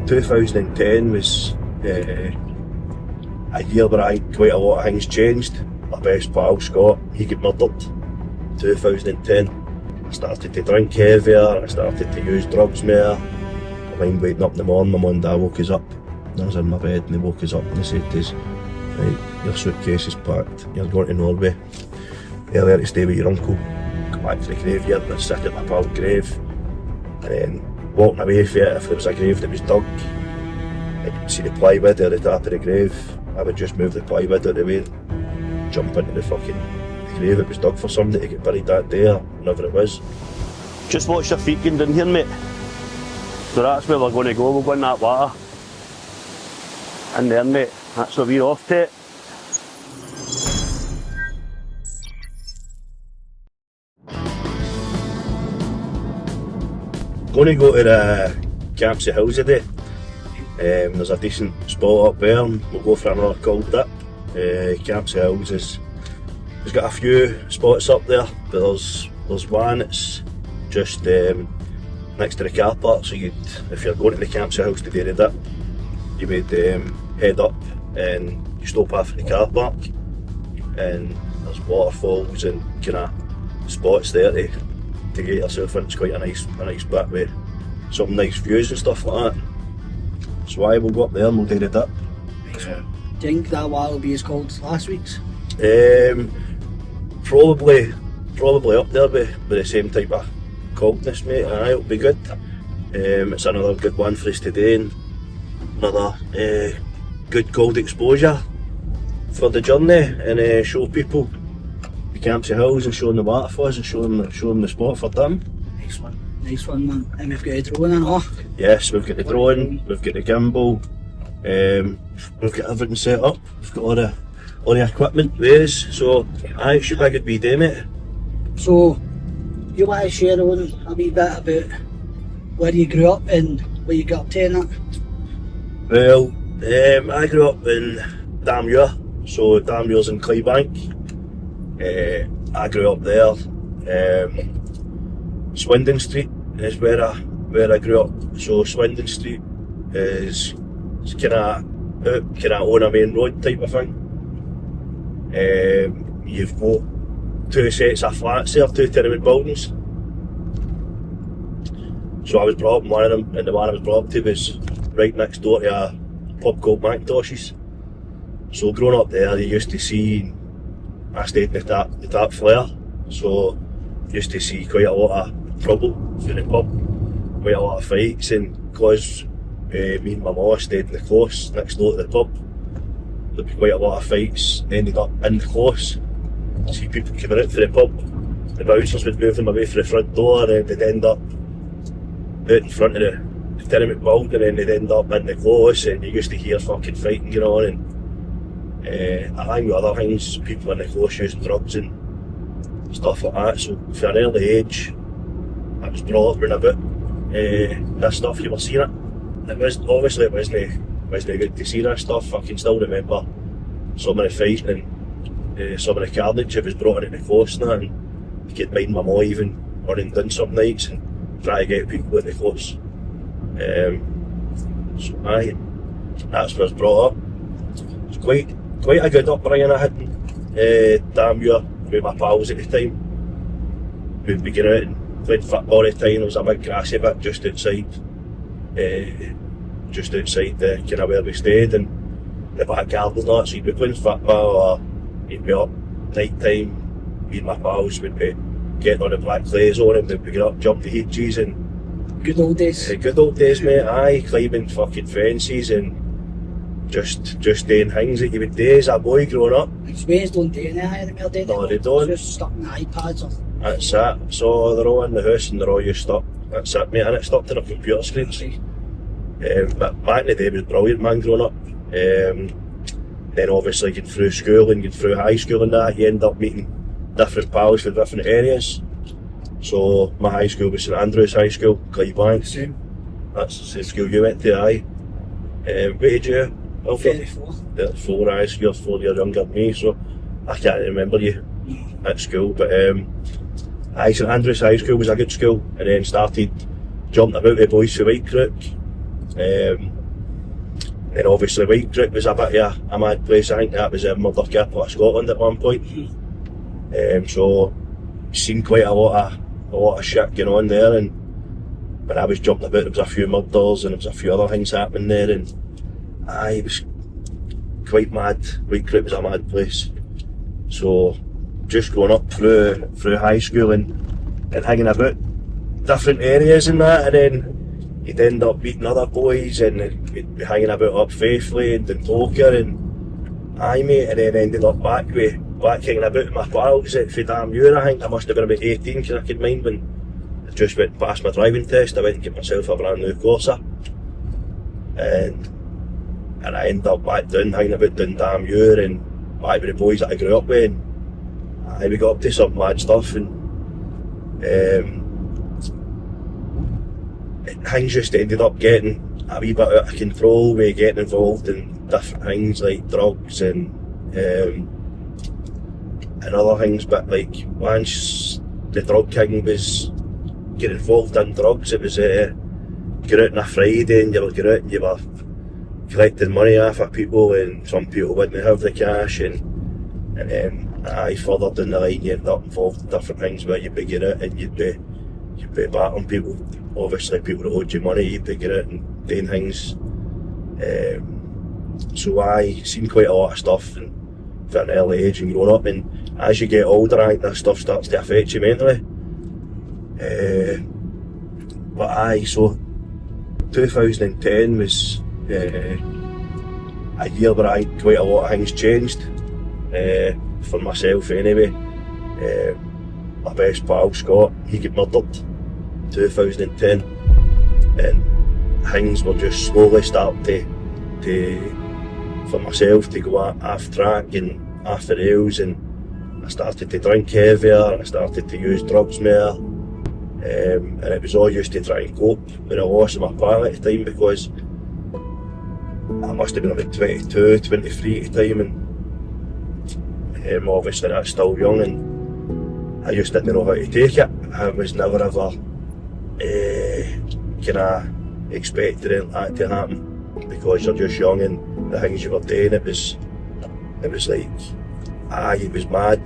2010 was a year where I think quite a lot of things changed. My best pal Scott, he got murdered 2010. I started to drink heavier, I started to use drugs more. I mind waking up in the morning, my mum and dad woke us up. I was in my bed and they woke us up and they said to us, right, your suitcase is packed, you're going to Norway. You're there to stay with your uncle. Come back to the graveyard and sit at my pal's grave. And then walking away from it, if there was a grave that was dug, I could see the plywood at the top of the grave. I would just move the plywood out of the way and jump into the grave that was dug for somebody to get buried that day or whenever it was. Just watch your feet going down here, mate. So that's where we're going to go, we'll go in that water. In there, mate, that's where we're off to. Going to go to the Campsies Hills today. There's a decent spot up there and we'll go for another cold dip. Campsies Hills has got a few spots up there, but there's one that's just next to the car park, so if you're going to the Campsies Hills to do the dip, you would head up and you stop off at the car park, and there's waterfalls and kind of spots there to get yourself in. It's quite a nice bit with some nice views and stuff like that. So I will go up there and we'll do the dip. Do you think that water will be as cold as last week's? Probably up there with the same type of coldness, mate. Aye, it'll be good. It's another good one for us today, and another good cold exposure for the journey, and show people the Campsies Hills and show them the waterfalls and show them the spot for them. Nice one, man. And we've got a drone and all. Yes, we've got the drone, we've got the gimbal, we've got everything set up. We've got all the equipment with us, so aye, it should be a good wee day, mate. So, you want to share a wee bit about where you grew up and what you got up to and that? Well, I grew up in Damure, so Damure's in Clydebank. I grew up there. Swindon Street is where I grew up. So Swindon Street is kind of on a main road type of thing. You've got two sets of flats there, two tenement buildings. So I was brought up in one of them, and the one I was brought up to was right next door to a pub called Macintoshes. So growing up there, you used to see, I stayed in the top floor, so used to see quite a lot of trouble in the pub, quite a lot of fights, and because me and my mum stayed in the close next door to the pub, there'd be quite a lot of fights, ended up in the close. See people coming out for the pub, the bouncers would move them away from the front door, and they'd end up out in front of the tenement building, and they'd end up in the close, and you used to hear fucking fighting going on. And I think with other things, people in the close using drugs and stuff like that. So from an early age, I was brought up around about this stuff. You were seeing it. It wasn't good to see that stuff. I can still remember some of the fighting and some of the carnage that was brought in the close and that. And you could mind my mum even running down some nights and try to get people in the close. So aye, that's where I was brought up. It's quite a good upbringing I had in Damure with my pals at the time. We'd be going out and playing football at the time. There was a big grassy bit just outside the kind of where we stayed, and the back garden and that, so you'd be playing football or you'd be up night time. Me and my pals would be getting on the black clays on him, we'd be going up, jump the hedges and good old days. Good old days, mate. Aye, climbing fucking fences and just doing things that you would do as a boy growing up. Space don't do anything anymore, do they? No, they don't. Just stuck in the iPads or... That's it. So they're all in the house and they're all used up. That's it, mate. And it's stuck to their computer screens. But back in the day it was brilliant, man, growing up. Then obviously getting through school and getting through high school and that, you end up meeting different pals from different areas. So my high school was St Andrews High School, Clydebank. Same. That's the same school you went to, aye. What did you? 34. 34, aye, so you're 4 years younger than me, so I can't remember you at school. But aye, St Andrews High School was a good school, and then started jumping about with boys from White Crook. Then obviously White Group was a bit of a mad place. I think that was a murder capital of Scotland at one point. So seen quite a lot of shit going on there, and when I was jumping about there was a few murders and there was a few other things happening there, and it was quite mad. White Group was a mad place. So just growing up through high school and hanging about different areas and that, and then you'd end up meeting other boys and we'd be hanging about up Faithfully and in poker and mate, and then ended up back hanging about with my pals for damn year. I think I must have been about 18 because I could mind when I just went and passed my driving test. I went and got myself a brand new Corsa, and I ended up back down hanging about down damn year and back with the boys that I grew up with, and we got up to some mad stuff, and things just ended up getting a wee bit out of control with getting involved in different things like drugs and other things. But like once the drug king was getting involved in drugs, it was going out on a Friday and you were going out and you were collecting money off of people, and some people wouldn't have the cash, and then further down the line you end up involved in different things where you'd be going out and you'd be battering people. Obviously people that owed you money, you'd be going out and doing things. So I seen quite a lot of stuff and at an early age and growing up, and as you get older I think that stuff starts to affect you mentally. So 2010 was a year where I think quite a lot of things changed, for myself anyway. My best pal Scott, he got murdered 2010, and things were just slowly starting to for myself to go off track and off the rails, and I started to drink heavier, I started to use drugs more, and it was all used to try and cope with the loss of my pal at the time, because I must have been about 22, 23 at the time, and obviously that's still young, and I just didn't know how to take it. I was never ever kind of expected anything like that to happen, because you're just young and the things you were doing, it was like, it was mad,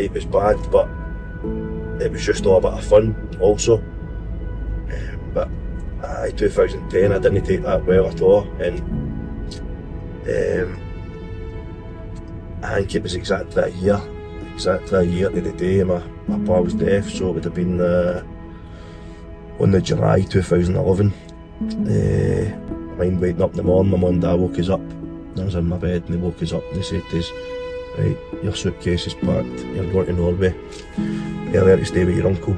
it was bad, but it was just all a bit of fun also. But 2010 I didn't take that well at all, and I think it was exactly a year to the day of my pal's death, so it would have been on the July 2011. I mind waking up in the morning, my mum and dad woke us up. I was in my bed and they woke us up and they said to us, right, your suitcase is packed, you're going to Norway, you're there to stay with your uncle.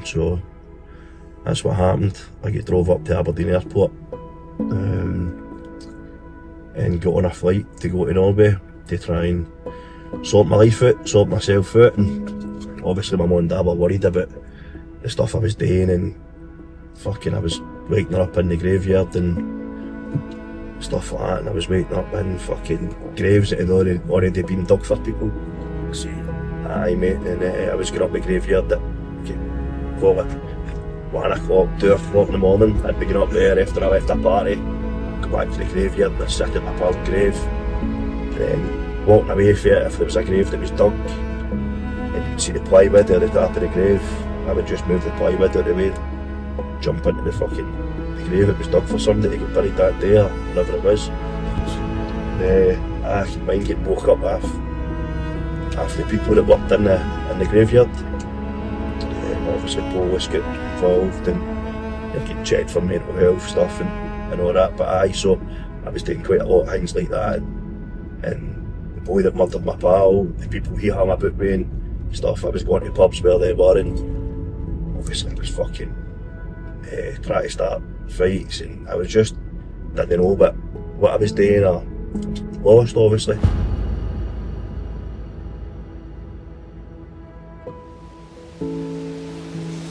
So that's what happened. I get drove up to Aberdeen Airport and got on a flight to go to Norway to try and sort my life out, sort myself out, and obviously my mum and dad were worried about the stuff I was doing, and fucking I was waking her up in the graveyard and stuff like that, and I was waking up in fucking graves that had already been dug for people. Aye mate, and I was going up the graveyard at, call it 1 o'clock, 2 o'clock in the morning. I'd be going up there after I left a party, go back to the graveyard and I'd sit at my pal's grave, and then walking away from it, if there was a grave that was dug and you'd see the plywood or the top of the grave, I would just move the plywood out of the way, jump into the grave that was dug for somebody to get buried that day or whatever it was. I could mind getting woke up half the people that worked in the graveyard. Obviously police get involved and you're getting checked for mental health stuff and all that, but so I was doing quite a lot of things like that, and the boy that murdered my pal, the people he hung about with and stuff, I was going to pubs where they were, and obviously I was fucking trying to start fights, and I was just didn't know what I was doing or lost obviously.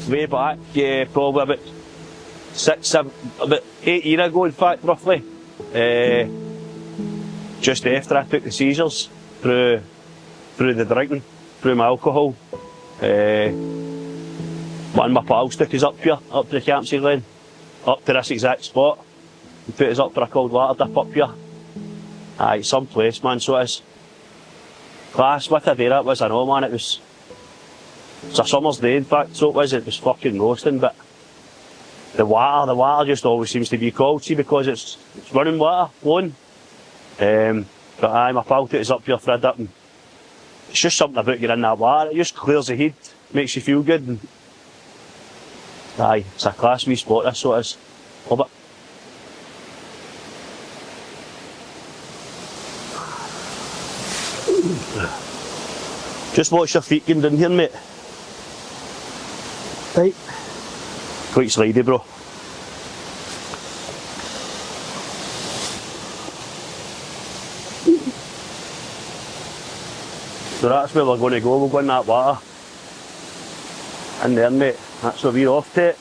Way back, probably about 8 years ago in fact, roughly. Just after I took the seizures, through the drinking, through my alcohol. One of my pals took us up here, up to the Campsies lane, up to this exact spot. He put us up for a cold water dip up here. Aye, some place, man, so it is. Class with a day, that was, I know, man, it was a summer's day, in fact, so it was fucking roasting, but the water just always seems to be cold, see, because it's running water, flowing. But aye, my pal took us up here for a dip, and it's just something about getting in that water, it just clears the head, makes you feel good, and aye, it's a class wee spot, this, so it is. Love it. Just watch your feet going down here, mate. Right. Quite slidey, bro. So that's where we're going to go. We'll go in that water. In there, mate. That's where we're off to.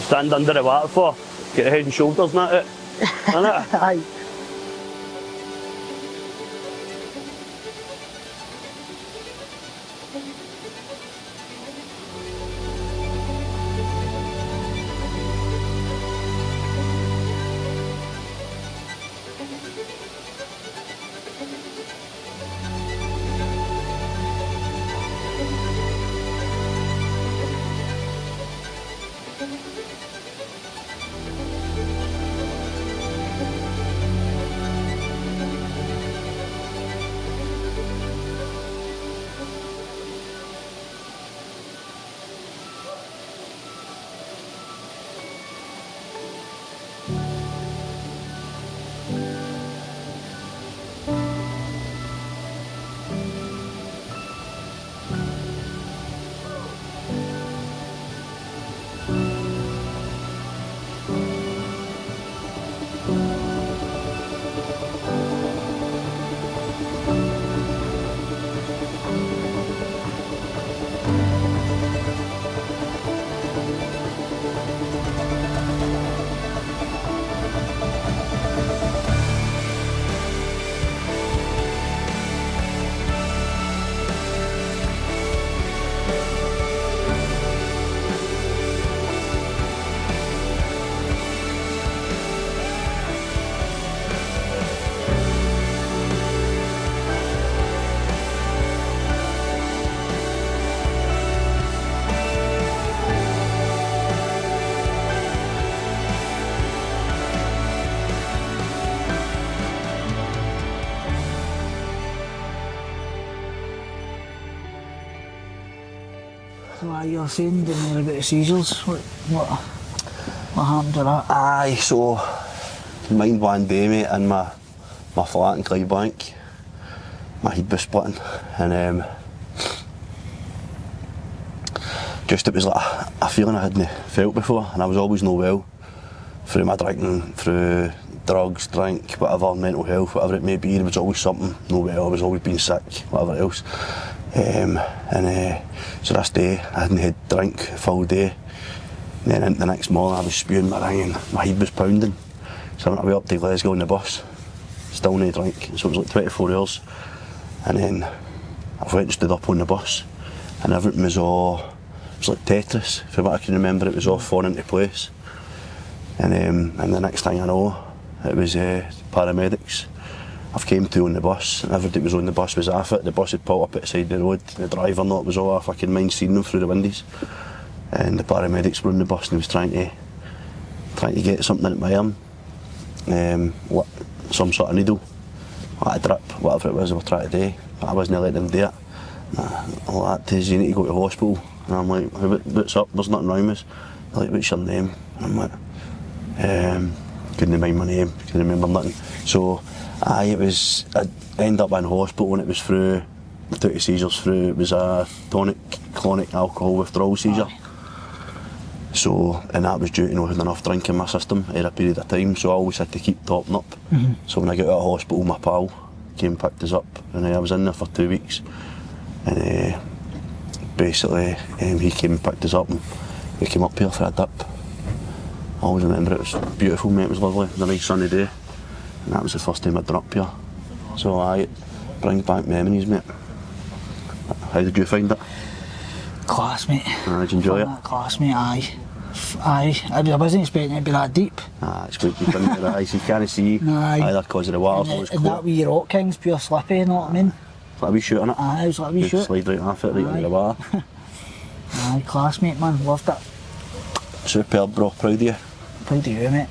Stand under the water for. Get the head and shoulders and that out. Innit? Aye. So you're saying down there about the seizures, what happened to that? Aye, so mind one day, mate, in my flat in Clydebank, my head was splitting, and just it was like a feeling I hadn't felt before, and I was always no well through my drinking, through drugs, drink, whatever, mental health, whatever it may be. There was always something no well. I was always being sick, whatever else. So this day I hadn't had drink full day. And then into the next morning I was spewing my ring and my head was pounding. So I went away up to Glasgow on the bus, still no drink. So it was like 24 hours. And then I went and stood up on the bus and everything was all, it was like Tetris, from what I can remember. It was all falling into place. And the next thing I know, it was paramedics. I've came to on the bus, and everything was on the bus was off it. The bus had pulled up at the side of the road. The driver not was all off. I could mind seeing them through the windows. And the paramedics were on the bus, and he was trying to get something into my arm, some sort of needle, like a drip, whatever it was they were trying to do. But I wasn't letting them do it. All that is, you need to go to hospital. And I'm like, what's up? There's nothing wrong with us. They're like, what's your name? And I'm like, couldn't mind my name, couldn't remember nothing. So I ended up in hospital, and it was through, I took the seizures through, it was a tonic clonic alcohol withdrawal seizure. So, and that was due to not having enough drink in my system at a period of time, so I always had to keep topping up. So when I got out of hospital, my pal came and picked us up, and I was in there for 2 weeks. And basically, he came and picked us up, and we came up here for a dip. I always remember it was beautiful, mate, it was lovely, it was a nice sunny day. And that was the first time I'd been up here. So it brings back memories, mate. How did you find it? Class, mate. Did you enjoy it? Class, mate, aye. Aye, I wasn't expecting it to be that deep. It's good to bring your eyes, you can't see Aye. either because of the waterfall. And that wee rock king's pure slippy, you know what I mean? It's like a wee shoot on it. Aye, it was like a wee You shoot. slide right off it, right into the water. Aye, class, mate, man, loved it. Superb, bro, proud of you. Proud of you, mate.